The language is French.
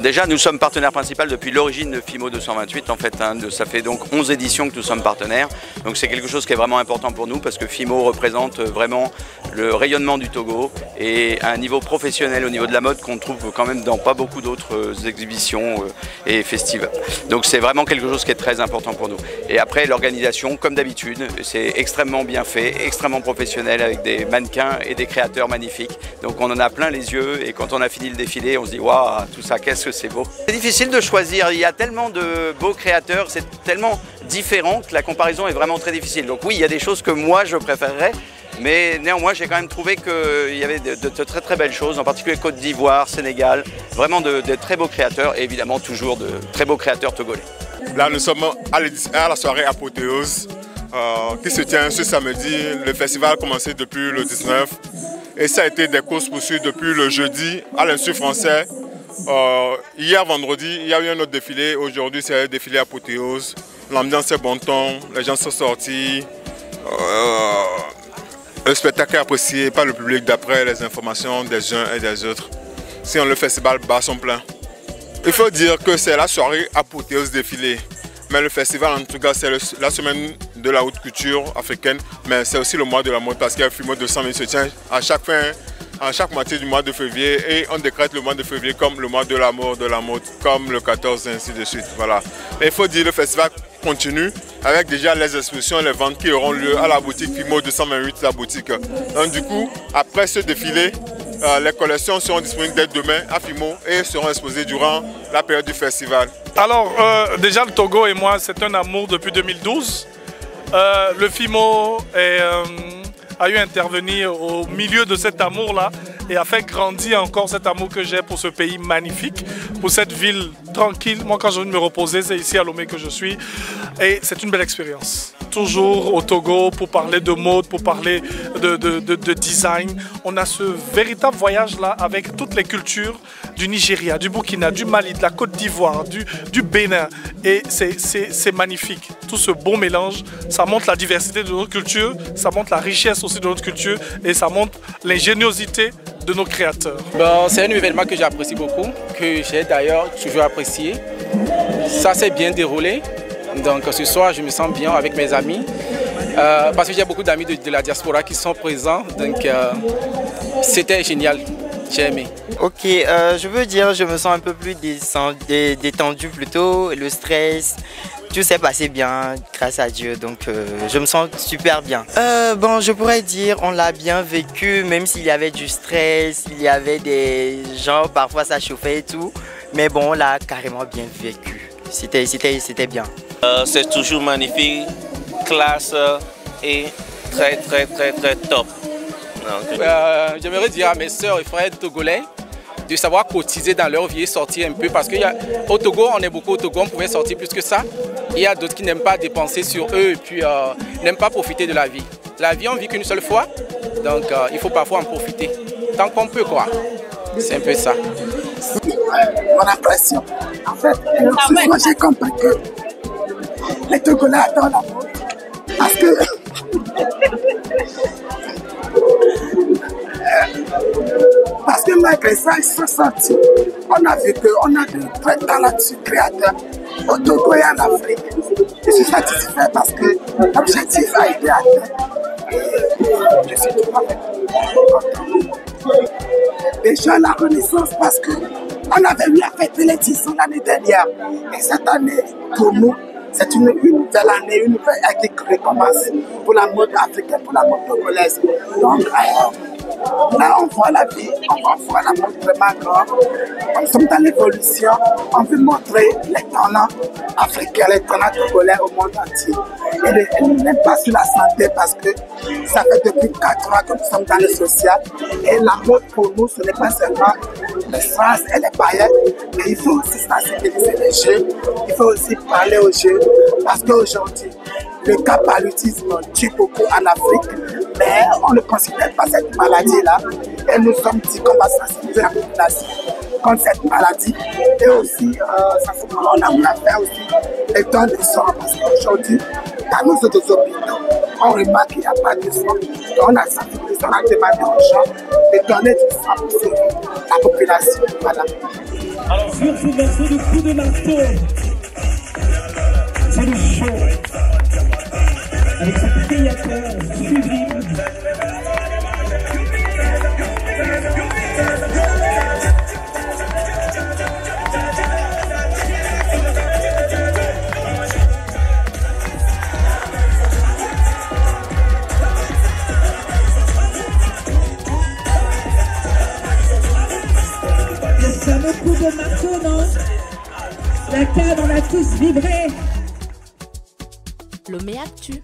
Déjà, nous sommes partenaires principaux depuis l'origine de FIMO 228 en fait. Ça fait donc 11 éditions que nous sommes partenaires. Donc c'est quelque chose qui est vraiment important pour nous parce que FIMO représente vraiment le rayonnement du Togo et un niveau professionnel au niveau de la mode qu'on trouve quand même dans pas beaucoup d'autres exhibitions et festivals. Donc c'est vraiment quelque chose qui est très important pour nous. Et après l'organisation, comme d'habitude, c'est extrêmement bien fait, extrêmement professionnel avec des mannequins et des créateurs magnifiques. Donc on en a plein les yeux et quand on a fini le défilé, on se dit waouh, tout ça, qu'est-ce que c'est beau. C'est difficile de choisir, il y a tellement de beaux créateurs, c'est tellement différent que la comparaison est vraiment très difficile. Donc oui, il y a des choses que moi je préférerais, mais néanmoins j'ai quand même trouvé qu'il y avait de très très belles choses, en particulier Côte d'Ivoire, Sénégal, vraiment de très beaux créateurs et évidemment toujours de très beaux créateurs togolais. Là nous sommes à la soirée Apothéose qui se tient ce samedi. Le festival a commencé depuis le 19 et ça a été des courses-poursuites depuis le jeudi à l'Institut français. Hier vendredi, il y a eu un autre défilé. Aujourd'hui, c'est un défilé Apothéose. L'ambiance est bon ton, les gens sont sortis. Le spectacle est apprécié par le public d'après les informations des uns et des autres. Sinon, le festival bat son plein. Il faut dire que c'est la soirée Apothéose défilé. Mais le festival, en tout cas, c'est la semaine de la haute culture africaine. Mais c'est aussi le mois de la mode parce qu'il y a FIMO 228 se tient à chaque moitié du mois de février et on décrète le mois de février comme le mois de la mode, comme le 14 et ainsi de suite. Voilà. Mais il faut dire que le festival continue avec déjà les expositions et les ventes qui auront lieu à la boutique FIMO 228, la boutique. Donc du coup, après ce défilé, les collections seront disponibles dès demain à FIMO et seront exposées durant la période du festival. Alors déjà le Togo et moi c'est un amour depuis 2012. Le FIMO a eu à intervenir au milieu de cet amour-là et a fait grandir encore cet amour que j'ai pour ce pays magnifique, pour cette ville tranquille. Moi, quand je viens de me reposer, c'est ici à Lomé que je suis et c'est une belle expérience. Toujours au Togo pour parler de mode, pour parler de design. On a ce véritable voyage-là avec toutes les cultures du Nigeria, du Burkina, du Mali, de la Côte d'Ivoire, du Bénin. Et c'est magnifique. Tout ce beau mélange, ça montre la diversité de notre culture, ça montre la richesse aussi de notre culture et ça montre l'ingéniosité de nos créateurs. Bon, c'est un événement que j'apprécie beaucoup, que j'ai d'ailleurs toujours apprécié. Ça s'est bien déroulé. Donc ce soir, je me sens bien avec mes amis parce que j'ai beaucoup d'amis de la diaspora qui sont présents. Donc c'était génial, j'ai aimé. Ok, je veux dire, je me sens un peu plus détendu plutôt, le stress, tout s'est passé bien grâce à Dieu, donc je me sens super bien. Bon, je pourrais dire, on l'a bien vécu, même s'il y avait du stress, il y avait des gens, parfois ça chauffait et tout, mais bon, on l'a carrément bien vécu. C'était bien. C'est toujours magnifique, classe et très top. J'aimerais dire à mes soeurs et frères togolais de savoir cotiser dans leur vie et sortir un peu parce qu'au Togo, on est beaucoup au Togo, on pouvait sortir plus que ça. Il y a d'autres qui n'aiment pas dépenser sur eux et puis n'aiment pas profiter de la vie. La vie, on vit qu'une seule fois, donc il faut parfois en profiter, tant qu'on peut quoi. C'est un peu ça. Mon impression, en fait, moi j'ai compris que les Togolais adorent la mode parce que malgré ça, ils sont sortis. On a vu qu'on a de très talentueux créateurs au Togo et en Afrique. Je suis satisfait parce que l'objectif a été atteint. Je suis tout à fait content. Déjà la renaissance parce qu'on avait eu à fêter les 10 ans l'année dernière. Et cette année, pour nous, c'est une nouvelle année, une nouvelle ère qui recommence pour la mode africaine, pour la mode togolaise. Donc, là, on voit la vie, on voit la mode vraiment grande. Nous sommes dans l'évolution, on veut montrer les talents africains, les talents togolais au monde entier. Et même pas sur la santé parce que ça fait depuis 4 ans que nous sommes dans le social. Et la mode pour nous, ce n'est pas seulement les strass et les paillettes, mais il faut aussi sensibiliser les jeunes, il faut aussi parler aux jeunes parce qu'aujourd'hui, le cas paludisme tue beaucoup en Afrique, mais on ne considère pas cette maladie-là. Et nous sommes dit qu'on va sensibiliser la population contre cette maladie. Et aussi, on a voulu faire aussi les dons de sang parce qu'aujourd'hui, dans nos autres hôpitaux, on remarque qu'il n'y a pas de sang. Donc on a sensibilisé, on a demandé aux gens de donner du sang pour sauver la population. Voilà. sur ce morceau de coup de marteau. C'est le show. Avec ce créateur sublime. Le fameux coup de marteau, non? La canne, on a tous vibré. Lomé Actu.